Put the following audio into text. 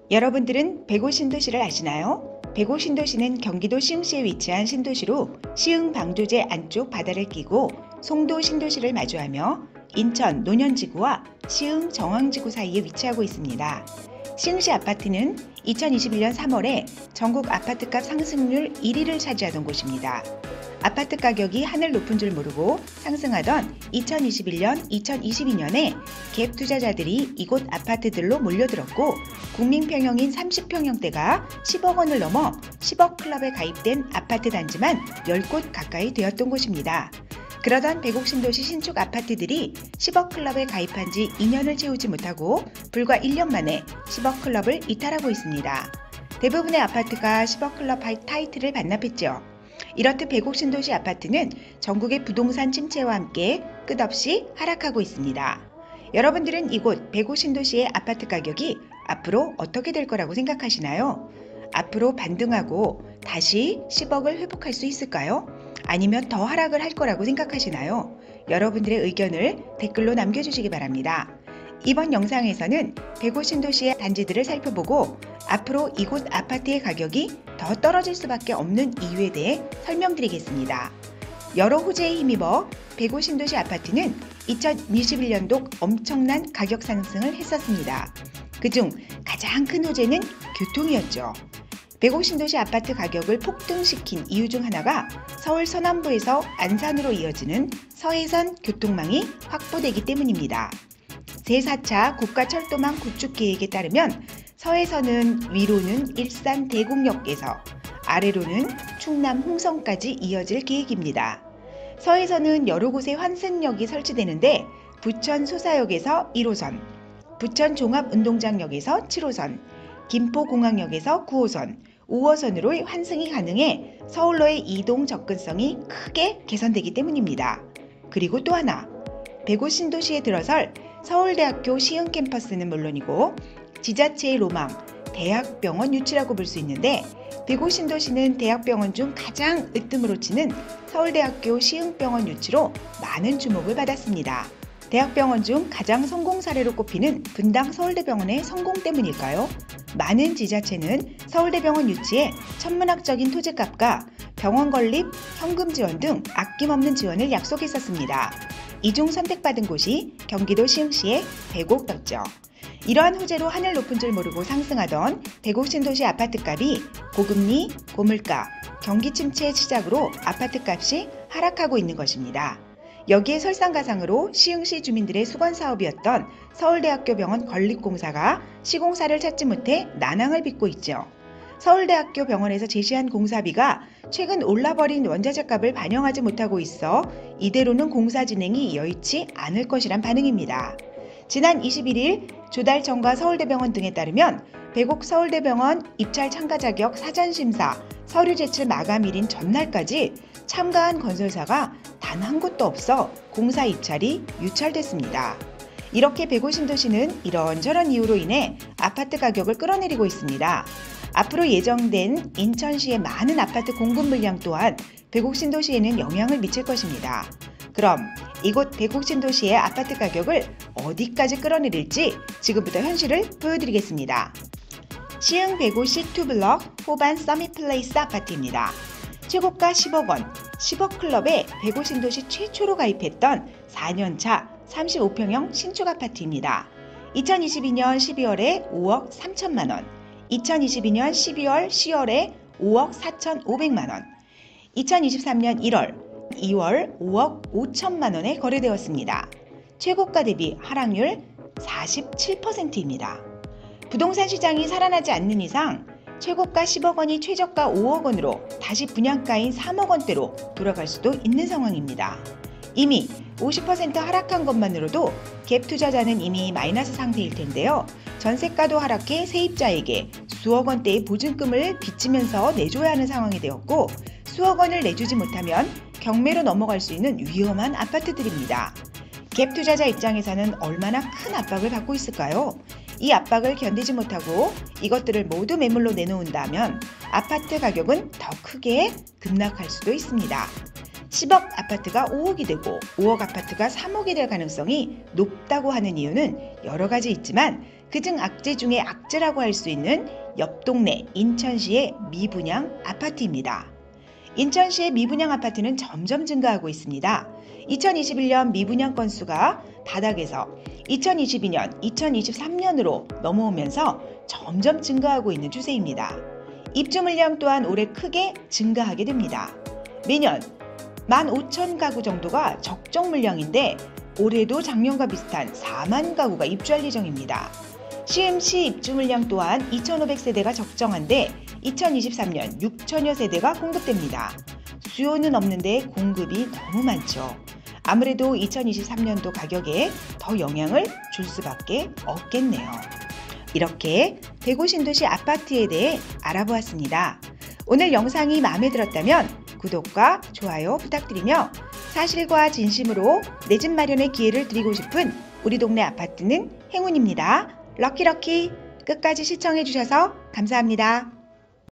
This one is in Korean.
여러분들은 백오 신도시를 아시나요? 백오 신도시는 경기도 시흥시에 위치한 신도시로 시흥 방조제 안쪽 바다를 끼고 송도 신도시를 마주하며 인천 논현지구와 시흥 정왕지구 사이에 위치하고 있습니다. 시흥시 아파트는 2021년 3월에 전국 아파트값 상승률 1위를 차지하던 곳입니다. 아파트 가격이 하늘 높은 줄 모르고 상승하던 2021년, 2022년에 갭 투자자들이 이곳 아파트들로 몰려들었고 국민평형인 30평형대가 10억 원을 넘어 10억 클럽에 가입된 아파트 단지만 10곳 가까이 되었던 곳입니다. 그러던 백옥 신도시 신축 아파트들이 10억 클럽에 가입한 지 2년을 채우지 못하고 불과 1년 만에 10억 클럽을 이탈하고 있습니다. 대부분의 아파트가 10억 클럽 타이틀을 반납했죠. 이렇듯 백옥 신도시 아파트는 전국의 부동산 침체와 함께 끝없이 하락하고 있습니다. 여러분들은 이곳 백옥 신도시의 아파트 가격이 앞으로 어떻게 될 거라고 생각하시나요? 앞으로 반등하고 다시 10억을 회복할 수 있을까요? 아니면 더 하락을 할 거라고 생각하시나요? 여러분들의 의견을 댓글로 남겨주시기 바랍니다. 이번 영상에서는 백오 신도시의 단지들을 살펴보고 앞으로 이곳 아파트의 가격이 더 떨어질 수밖에 없는 이유에 대해 설명드리겠습니다. 여러 호재에 힘입어 백오 신도시 아파트는 2021년도 엄청난 가격 상승을 했었습니다. 그중 가장 큰 호재는 교통이었죠. 백오 신도시 아파트 가격을 폭등시킨 이유 중 하나가 서울 서남부에서 안산으로 이어지는 서해선 교통망이 확보되기 때문입니다. 제4차 고가철도망 구축 계획에 따르면 서해선은 위로는 일산 대곡역에서 아래로는 충남 홍성까지 이어질 계획입니다. 서해선은 여러 곳에 환승역이 설치되는데 부천 소사역에서 1호선, 부천 종합운동장역에서 7호선, 김포공항역에서 9호선, 5호선으로 환승이 가능해 서울로의 이동 접근성이 크게 개선되기 때문입니다. 그리고 또 하나, 백오 신도시에 들어설 서울대학교 시흥 캠퍼스는 물론이고 지자체의 로망, 대학병원 유치라고 볼 수 있는데 백오 신도시는 대학병원 중 가장 으뜸으로 치는 서울대학교 시흥병원 유치로 많은 주목을 받았습니다. 대학병원 중 가장 성공 사례로 꼽히는 분당 서울대병원의 성공 때문일까요? 많은 지자체는 서울대병원 유치에 천문학적인 토지값과 병원 건립, 현금 지원 등 아낌없는 지원을 약속했었습니다. 이 중 선택받은 곳이 경기도 시흥시의 백옥이었죠. 이러한 호재로 하늘 높은 줄 모르고 상승하던 백옥 신도시 아파트값이 고금리, 고물가, 경기 침체의 시작으로 아파트값이 하락하고 있는 것입니다. 여기에 설상가상으로 시흥시 주민들의 수건사업이었던 서울대학교 병원 건립공사가 시공사를 찾지 못해 난항을 빚고 있죠. 서울대학교 병원에서 제시한 공사비가 최근 올라버린 원자재값을 반영하지 못하고 있어 이대로는 공사 진행이 여의치 않을 것이란 반응입니다. 지난 21일 조달청과 서울대병원 등에 따르면 백옥 서울대병원 입찰 참가 자격 사전심사 서류 제출 마감일인 전날까지 참가한 건설사가 단 한 곳도 없어 공사 입찰이 유찰됐습니다. 이렇게 백오 신도시는 이런저런 이유로 인해 아파트 가격을 끌어내리고 있습니다. 앞으로 예정된 인천시의 많은 아파트 공급 물량 또한 백옥 신도시에는 영향을 미칠 것입니다. 그럼 이곳 백옥 신도시의 아파트 가격을 어디까지 끌어내릴지 지금부터 현실을 보여드리겠습니다. 시흥 백오 C2블럭 호반 서밋플레이스 아파트입니다. 최고가 10억 원, 10억 클럽에 백오 신도시 최초로 가입했던 4년차 35평형 신축 아파트입니다. 2022년 12월에 5억 3천만 원, 2022년 12월, 10월에 5억 4,500만 원, 2023년 1월, 2월 5억 5천만 원에 거래되었습니다. 최고가 대비 하락률 47%입니다. 부동산 시장이 살아나지 않는 이상 최고가 10억 원이 최저가 5억 원으로 다시 분양가인 3억 원대로 돌아갈 수도 있는 상황입니다. 이미 50% 하락한 것만으로도 갭 투자자는 이미 마이너스 상태일 텐데요. 전세가도 하락해 세입자에게 수억 원대의 보증금을 빚지면서 내줘야 하는 상황이 되었고 수억 원을 내주지 못하면 경매로 넘어갈 수 있는 위험한 아파트들입니다. 갭 투자자 입장에서는 얼마나 큰 압박을 받고 있을까요? 이 압박을 견디지 못하고 이것들을 모두 매물로 내놓는다면 아파트 가격은 더 크게 급락할 수도 있습니다. 10억 아파트가 5억이 되고 5억 아파트가 3억이 될 가능성이 높다고 하는 이유는 여러 가지 있지만 그중 악재 중에 악재라고 할 수 있는 옆 동네 인천시의 미분양 아파트입니다. 인천시의 미분양 아파트는 점점 증가하고 있습니다. 2021년 미분양 건수가 바닥에서 2022년, 2023년으로 넘어오면서 점점 증가하고 있는 추세입니다. 입주 물량 또한 올해 크게 증가하게 됩니다. 매년 15,000 가구 정도가 적정 물량인데 올해도 작년과 비슷한 4만 가구가 입주할 예정입니다. 시흥시 입주 물량 또한 2,500세대가 적정한데 2023년 6천여 세대가 공급됩니다. 수요는 없는데 공급이 너무 많죠. 아무래도 2023년도 가격에 더 영향을 줄 수밖에 없겠네요. 이렇게 대구 신도시 아파트에 대해 알아보았습니다. 오늘 영상이 마음에 들었다면 구독과 좋아요 부탁드리며 사실과 진심으로 내 집 마련의 기회를 드리고 싶은 우리 동네 아파트는 행운입니다. 럭키럭키 끝까지 시청해주셔서 감사합니다.